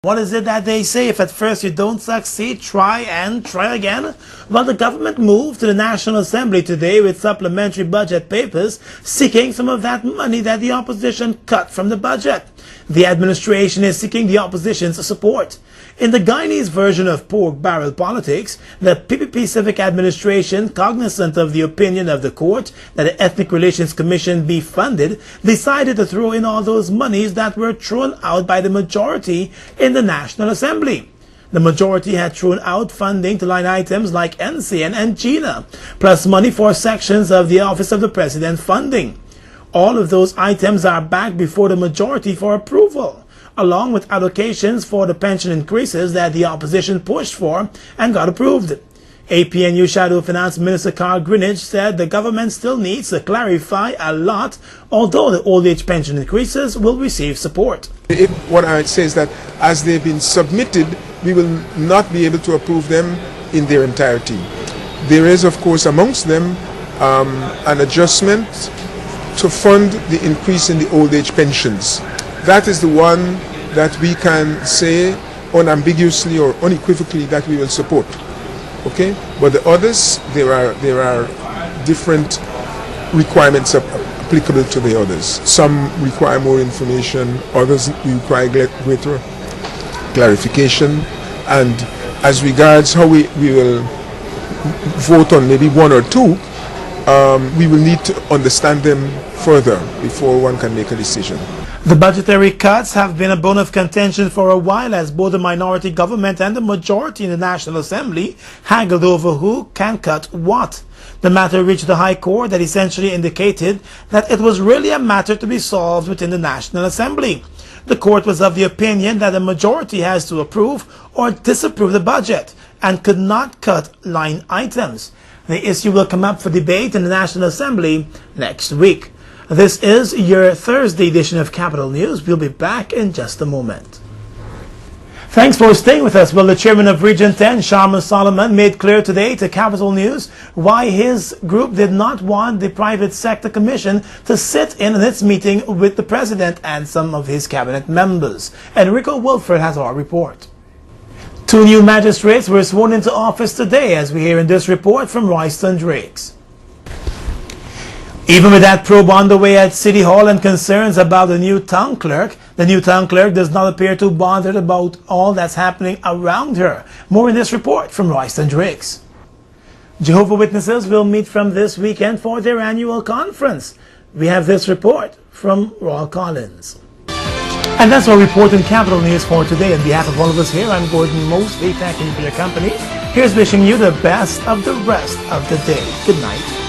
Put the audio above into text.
What is it that they say? If at first you don't succeed, try and try again? Well, the government moved to the National Assembly today with supplementary budget papers seeking some of that money that the opposition cut from the budget. The administration is seeking the opposition's support. In the Guyanese version of pork barrel politics, the PPP Civic Administration, cognizant of the opinion of the court that the Ethnic Relations Commission be funded, decided to throw in all those monies that were thrown out by the majority in the National Assembly. The majority had thrown out funding to line items like NCN and GINA, plus money for sections of the Office of the President funding. All of those items are back before the majority for approval, along with allocations for the pension increases that the opposition pushed for and got approved. APNU Shadow Finance Minister Carl Greenidge said the government still needs to clarify a lot, although the old age pension increases will receive support. What I would say is that as they've been submitted, we will not be able to approve them in their entirety. There is, of course, amongst them an adjustment to fund the increase in the old age pensions. That is the one that we can say unambiguously or unequivocally that we will support. Okay, but the others, there are different requirements applicable to the others. Some require more information, others require greater clarification, and as regards how we will vote on maybe one or two, we will need to understand them further before one can make a decision. The budgetary cuts have been a bone of contention for a while as both the minority government and the majority in the National Assembly haggled over who can cut what. The matter reached the High Court that essentially indicated that it was really a matter to be solved within the National Assembly. The court was of the opinion that the majority has to approve or disapprove the budget and could not cut line items. The issue will come up for debate in the National Assembly next week. This is your Thursday edition of Capital News. We'll be back in just a moment. Thanks for staying with us. Well, the chairman of Region 10, Sharma Solomon, made clear today to Capital News why his group did not want the Private Sector Commission to sit in its meeting with the president and some of his cabinet members. Enrico Wilfred has our report. 2 new magistrates were sworn into office today, as we hear in this report from Royston Drakes. Even with that probe underway at City Hall and concerns about the new town clerk does not appear too bothered about all that's happening around her. More in this report from Royston Drakes. Jehovah's Witnesses will meet from this weekend for their annual conference. We have this report from Royal Collins. And that's our report in Capital News for today. On behalf of all of us here, I'm Gordon Mosley. Thank you for your company. Here's wishing you the best of the rest of the day. Good night.